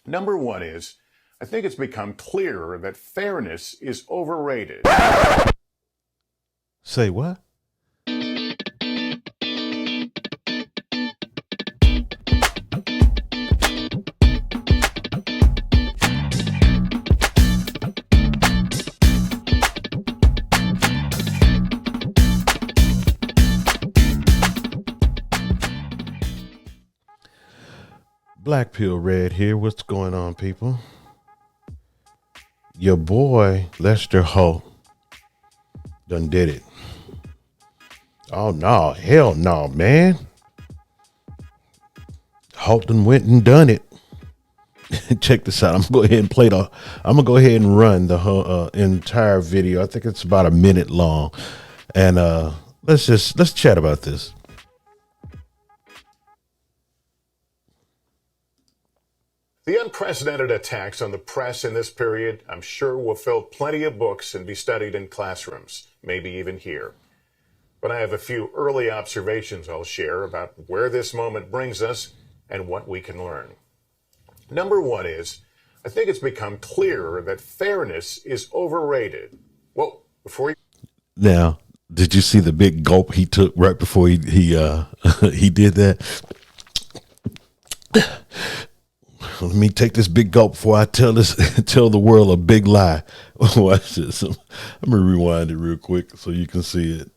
Number one is, I think it's become clearer that fairness is overrated. Say what? Black Pill Red here. What's going on, people? Your boy Lester Holt done did it. Oh no, hell no, man. Holt done went and done it. Check this out. I'm gonna go ahead and run the whole entire video. I think it's about a minute long, and let's chat about this. The unprecedented attacks on the press in this period, I'm sure, will fill plenty of books and be studied in classrooms, maybe even here. But I have a few early observations I'll share about where this moment brings us and what we can learn. Number one is, I think it's become clearer that fairness is overrated. Well, Now, did you see the big gulp he took right before he he did that? Let me take this big gulp before I tell the world a big lie. Watch this. I'm gonna rewind it real quick so you can see it.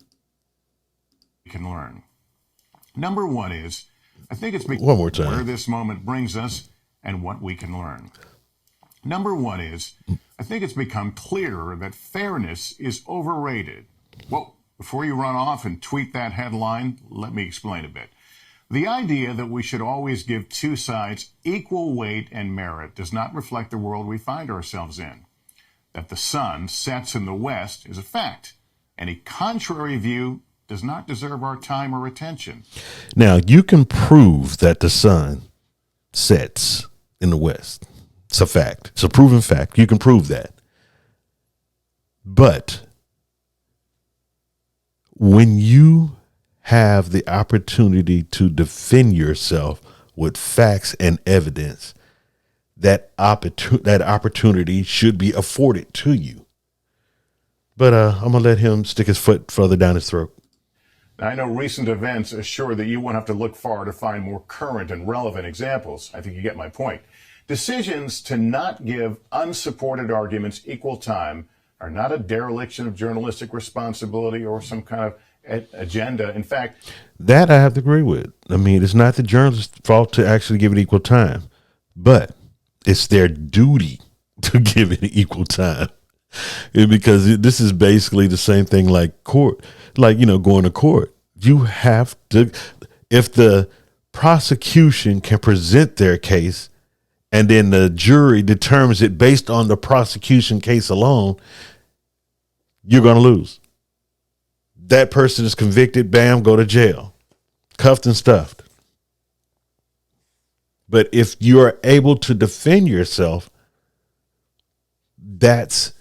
You can learn. Number one is, I think it's one more time. Where this moment brings us and what we can learn. Number one is, I think it's become clearer that fairness is overrated. Well, before you run off and tweet that headline, let me explain a bit. The idea that we should always give two sides equal weight and merit does not reflect the world we find ourselves in. That the sun sets in the west is a fact. Any contrary view does not deserve our time or attention. Now, you can prove that the sun sets in the west. It's a fact. It's a proven fact. You can prove that. But when you have the opportunity to defend yourself with facts and evidence, that opportunity should be afforded to you. But I'm going to let him stick his foot further down his throat. I know recent events assure that you won't have to look far to find more current and relevant examples. I think you get my point. Decisions to not give unsupported arguments equal time are not a dereliction of journalistic responsibility or some kind of agenda. In fact, that I have to agree with. I mean, it's not the journalist's fault to actually give it equal time, but it's their duty to give it equal time. Because this is basically the same thing like court, like, going to court. You have to, if the prosecution can present their case and then the jury determines it based on the prosecution case alone, you're going to lose. That person is convicted, bam, go to jail, cuffed and stuffed. But if you are able to defend yourself, that's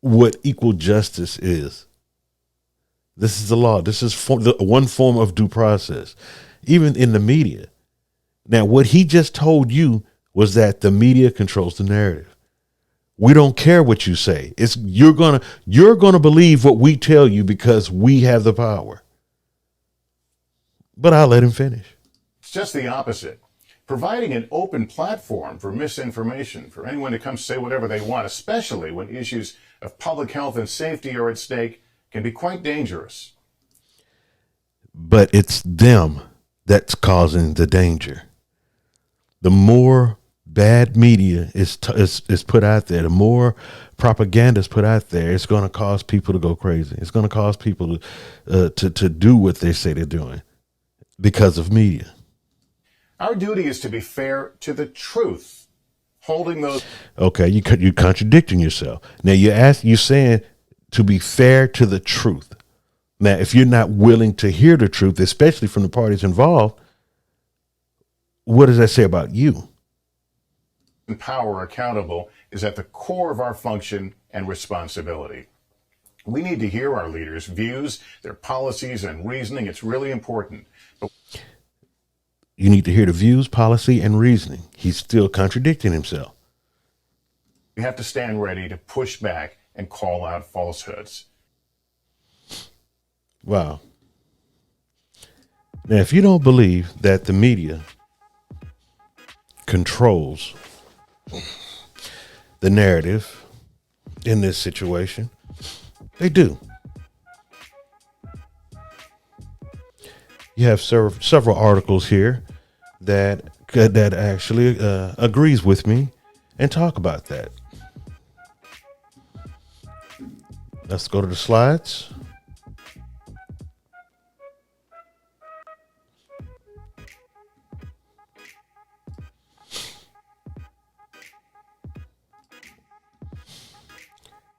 what equal justice is. This is the law. This is one form of due process, even in the media. Now, what he just told you was that the media controls the narrative. We don't care what you say. You're gonna believe what we tell you because we have the power. But I'll let him finish. It's just the opposite. Providing an open platform for misinformation, for anyone to come say whatever they want, especially when issues of public health and safety are at stake, can be quite dangerous. But it's them that's causing the danger. The more bad media is put out there, the more propaganda is put out there, it's going to cause people to go crazy. It's going to cause people to do what they say they're doing because of media. Our duty is to be fair to the truth, holding those. Okay, you're contradicting yourself. Now you're saying to be fair to the truth. Now, if you're not willing to hear the truth, especially from the parties involved, what does that say about you? Power accountable is at the core of our function and responsibility. We need to hear our leaders' views, their policies and reasoning. It's really important. You need to hear the views, policy, and reasoning. He's still contradicting himself. You have to stand ready to push back and call out falsehoods. Wow. Now, if you don't believe that the media controls the narrative in this situation, they do. You have several articles here that actually agrees with me and talk about that. Let's go to the slides.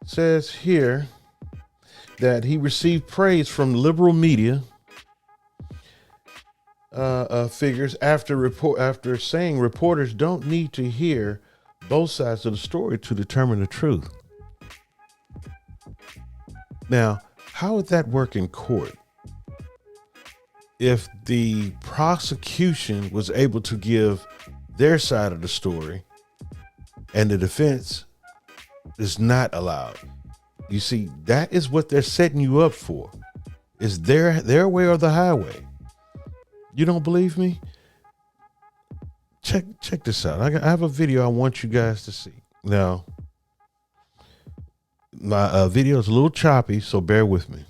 Says here that he received praise from liberal media figures after saying reporters don't need to hear both sides of the story to determine the truth. Now, how would that work in court? If the prosecution was able to give their side of the story and the defense is not allowed. You see, that is what they're setting you up for. Is their way or the highway. You don't believe me? Check this out. I have a video I want you guys to see. Now, my video is a little choppy, so bear with me.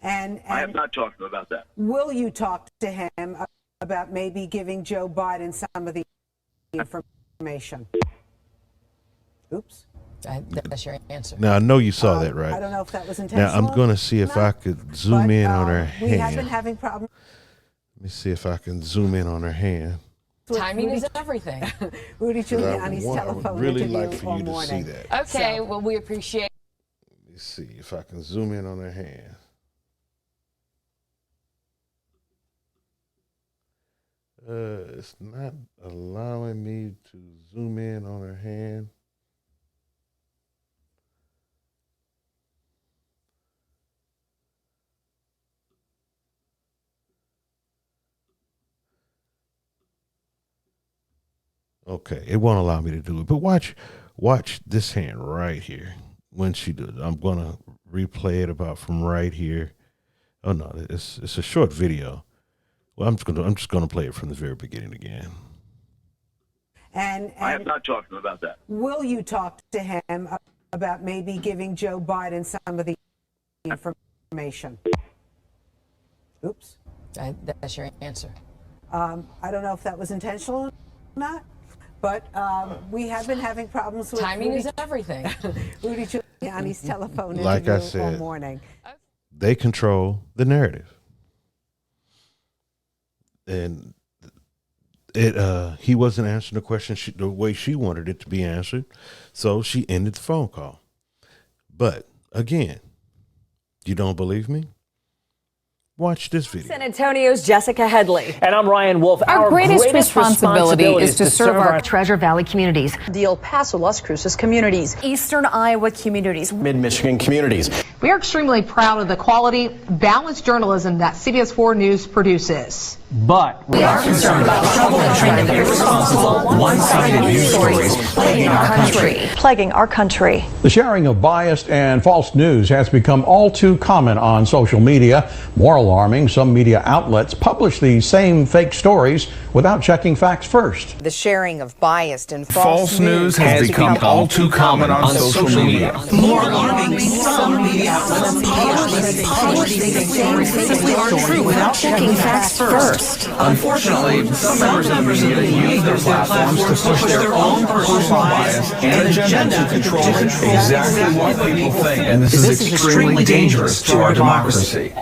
And I have not talked to him about that. Will you talk to him about maybe giving Joe Biden some of the information? Oops. That's your answer. Now, I know you saw that, right? I don't know if that was intentional. Now, I'm going to see if I could zoom in on her hand. We have been having problems. Let me see if I can zoom in on her hand. Timing is everything. Rudy Giuliani's I telephone would really interview like for all you to morning. see that. Okay, well, we appreciate. Let me see if I can zoom in on her hand. It's not allowing me to zoom in on her hand. Okay, it won't allow me to do it. But watch this hand right here. When she does, I'm gonna replay it about from right here. Oh no, it's a short video. Well, I'm just gonna play it from the very beginning again. And I have not talked to him about that. will you talk to him about maybe giving Joe Biden some of the information? Oops. That's your answer. I don't know if that was intentional or not, but we have been having problems with Timing is everything. Rudy Giuliani's telephone Like I interview all said, morning. they control the narrative. And he wasn't answering the question the way she wanted it to be answered, so she ended the phone call. But again, you don't believe me? Watch this video. San Antonio's Jessica Headley. And I'm Ryan Wolf. Our greatest responsibility is to serve our Treasure Valley communities, the El Paso, Las Cruces communities, Eastern Iowa communities, Mid-Michigan communities. We are extremely proud of the quality, balanced journalism that CBS 4 News produces. But we are concerned about trouble and trend of irresponsible, one-sided news stories plaguing our country. The sharing of biased and false news has become all too common on social media. More alarming, some media outlets publish these same fake stories without checking facts first. the sharing of biased and False news has become all too common on social media. More alarming, some media outlets publish these stories simply aren't true without checking facts first. Unfortunately, some members of the media use their platforms to push their own personal bias and agenda to control exactly what people think. And this is extremely dangerous to our democracy.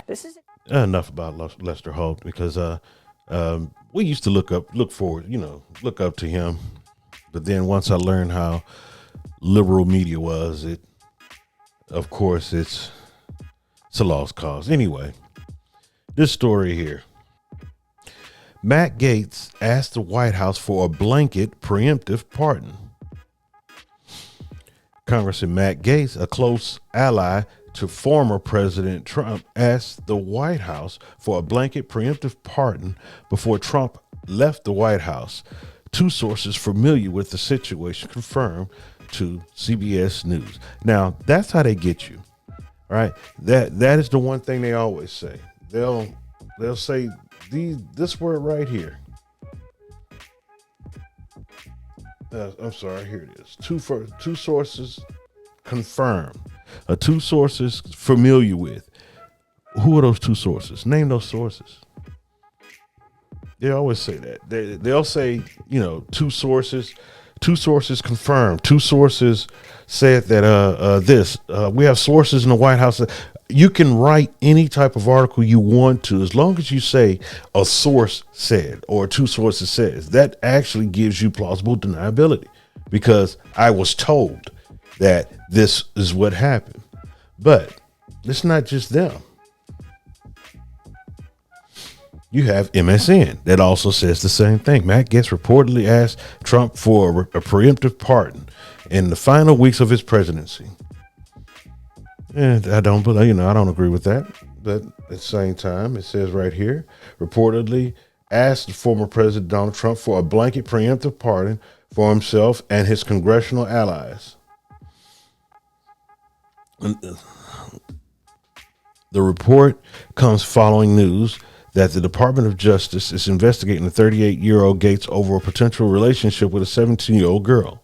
Enough about Lester Holt, because we used to look up to him. But then once I learned how liberal media was, of course, it's a lost cause. Anyway, this story here. Matt Gaetz asked the White House for a blanket preemptive pardon. Congressman Matt Gaetz, a close ally to former President Trump asked the White House for a blanket preemptive pardon before Trump left the White House. Two sources familiar with the situation confirmed to CBS News. Now, that's how they get you, right? That is the one thing they always say. They'll say this word right here. I'm sorry, here it is. Two sources confirmed. Two sources familiar with. Who are those two sources? Name those sources. They always say that. They'll say, two sources confirmed. Two sources said that we have sources in the White House. You can write any type of article you want to, as long as you say a source said or two sources says. That actually gives you plausible deniability, because I was told that this is what happened. But it's not just them. You have MSN that also says the same thing. Matt Gaetz reportedly asked Trump for a preemptive pardon in the final weeks of his presidency. And I don't agree with that. But at the same time, it says right here, reportedly asked former President Donald Trump for a blanket preemptive pardon for himself and his congressional allies. The report comes following news that the Department of Justice is investigating the 38-year-old Gaetz over a potential relationship with a 17-year-old girl.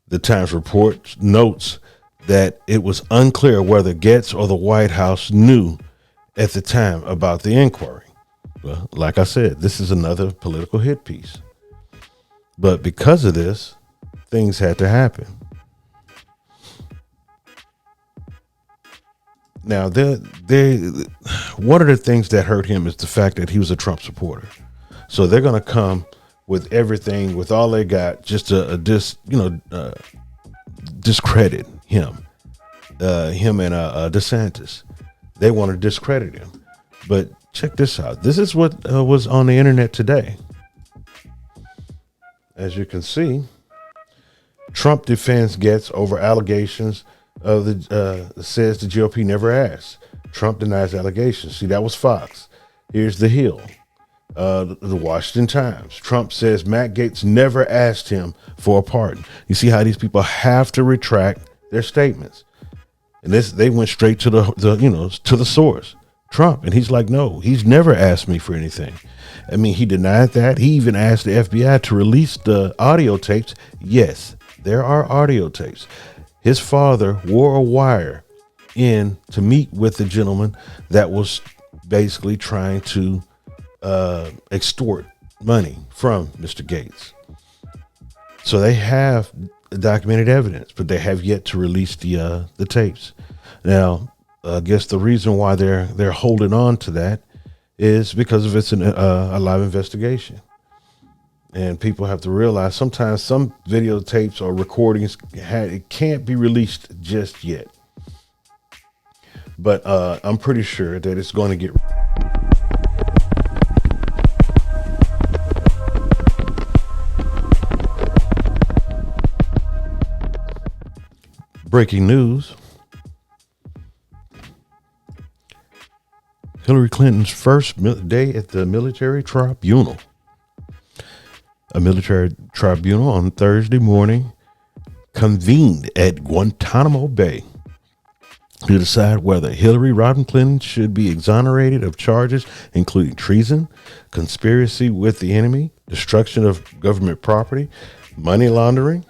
The Times report notes that it was unclear whether Gaetz or the White House knew at the time about the inquiry. Well, like I said, this is another political hit piece. But because of this, things had to happen. Now, one of the things that hurt him is the fact that he was a Trump supporter. So they're going to come with everything, with all they got, just to discredit him. Him and DeSantis. They want to discredit him. But check this out. This is what was on the internet today. As you can see, Trump defends Gaetz over allegations of says the GOP never asked. Trump denies allegations. See, that was Fox. Here's The Hill, the Washington Times. Trump says Matt Gaetz never asked him for a pardon. You see how these people have to retract their statements, and they went straight to the source, Trump, and he's like, no, he's never asked me for anything. I mean, he denied that. He even asked the FBI to release the audio tapes. Yes, there are audio tapes. His father wore a wire in to meet with the gentleman that was basically trying to extort money from Mr. Gaetz. So they have documented evidence, but they have yet to release the tapes. Now, I guess the reason why they're holding on to that is because of it's a live investigation. And people have to realize sometimes some videotapes or recordings, it can't be released just yet. But I'm pretty sure that it's going to get. Breaking news. Hillary Clinton's first day at the military tribunal. A military tribunal on Thursday morning convened at Guantanamo Bay to decide whether Hillary Rodham Clinton should be exonerated of charges including treason, conspiracy with the enemy, destruction of government property, money laundering,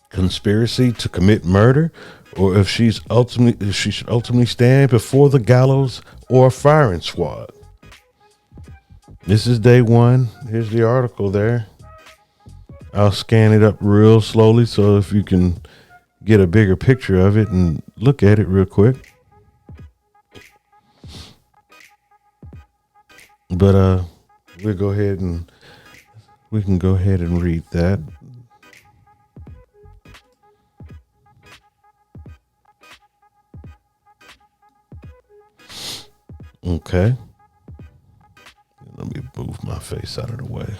conspiracy to commit murder, or if she should ultimately stand before the gallows or a firing squad. This is day one. Here's the article there. I'll scan it up real slowly so if you can get a bigger picture of it and look at it real quick. But we can go ahead and read that. Okay. Let me move my face out of the way.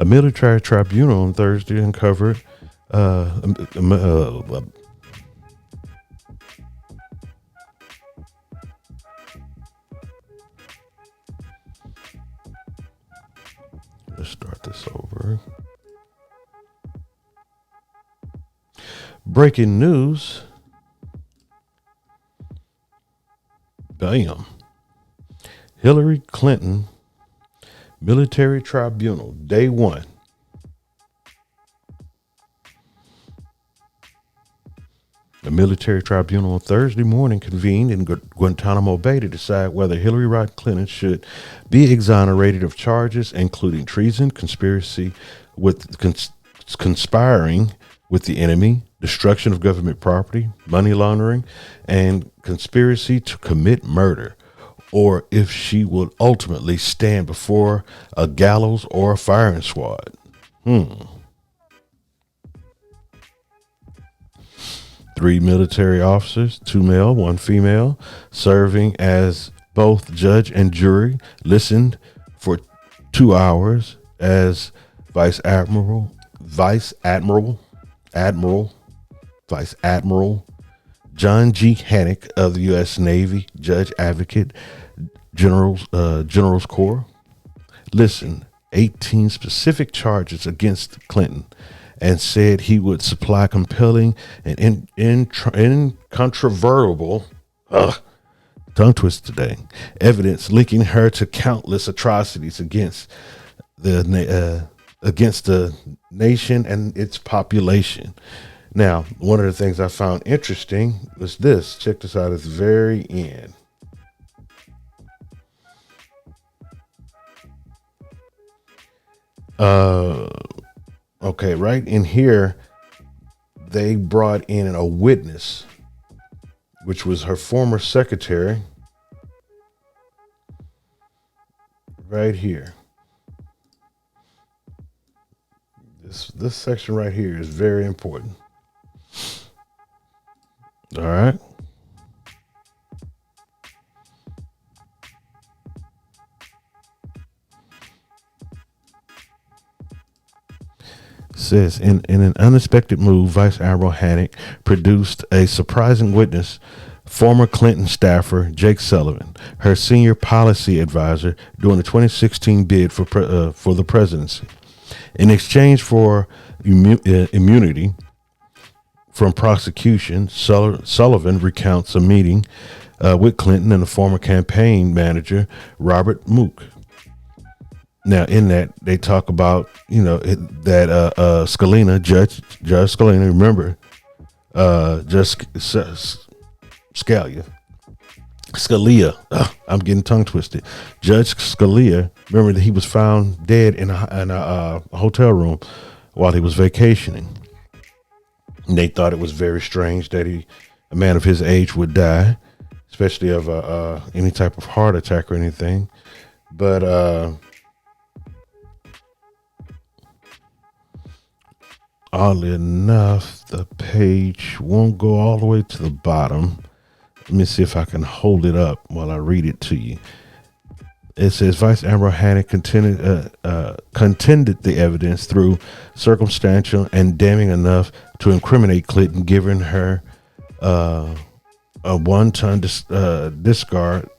A military tribunal on Thursday uncovered let's start this over. Breaking news. Bam. Hillary Clinton military tribunal, day one. The military tribunal on Thursday morning convened in Guantanamo Bay to decide whether Hillary Rodham Clinton should be exonerated of charges including treason, conspiracy with conspiring with the enemy, destruction of government property, money laundering, and conspiracy to commit murder, or if she would ultimately stand before a gallows or a firing squad. 3 military officers, 2 male, 1 female, serving as both judge and jury, listened for 2 hours as Vice Admiral John G. Hancock of the U.S. Navy Judge Advocate General's Corps listened 18 specific charges against Clinton and said he would supply compelling and incontrovertible tongue twist today evidence linking her to countless atrocities against the nation and its population. Now, one of the things I found interesting was this. Check this out at the very end. Okay, right in here, they brought in a witness, which was her former secretary. Right here. This section right here is very important. All right. Says in an unexpected move, Vice Admiral Hancock produced a surprising witness, former Clinton staffer Jake Sullivan, her senior policy advisor during the 2016 bid for the presidency. In exchange for immunity from prosecution, Sullivan recounts a meeting with Clinton and the former campaign manager, Robert Mook. Now, in that, they talk about, that Scalina, Judge Scalina, remember, Scalia, I'm getting tongue twisted. Judge Scalia, remember that he was found dead in a hotel room while he was vacationing. And they thought it was very strange that a man of his age would die, especially of any type of heart attack or anything. But oddly enough, the page won't go all the way to the bottom. Let me see if I can hold it up while I read it to you. It says Vice Admiral Hancock contended the evidence through circumstantial and damning enough to incriminate Clinton, giving her a one-ton discard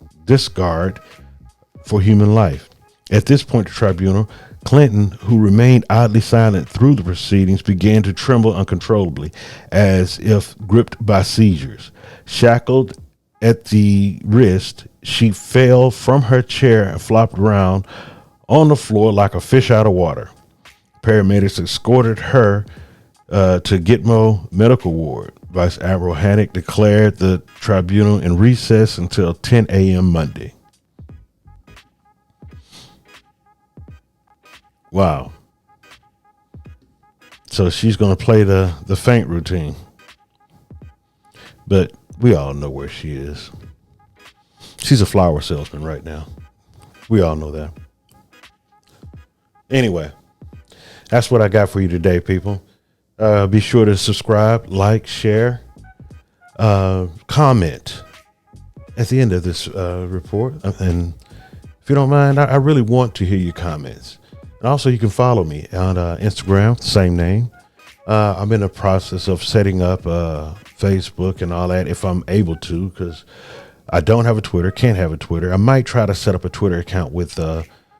for human life. At this point, the tribunal, Clinton, who remained oddly silent through the proceedings, began to tremble uncontrollably, as if gripped by seizures. Shackled at the wrist, she fell from her chair and flopped around on the floor like a fish out of water. Paramedics escorted her to Gitmo Medical Ward. Vice Admiral Hancock declared the tribunal in recess until 10 a.m. Monday. Wow. So she's going to play the faint routine. But we all know where she is. She's a flower salesman right now. We all know that. Anyway, that's what I got for you today, people. Be sure to subscribe, like, share, comment at the end of this report. And if you don't mind, I really want to hear your comments. And also, you can follow me on Instagram, same name. I'm in the process of setting up Facebook and all that if I'm able to, because I don't have a Twitter, can't have a Twitter. I might try to set up a Twitter account with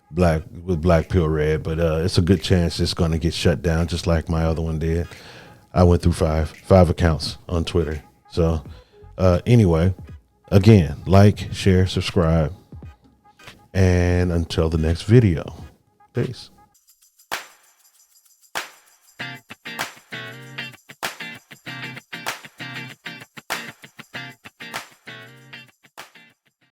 Black Pill Red, but it's a good chance it's going to get shut down, just like my other one did. I went through five accounts on Twitter. So anyway, again, like, share, subscribe, and until the next video, peace.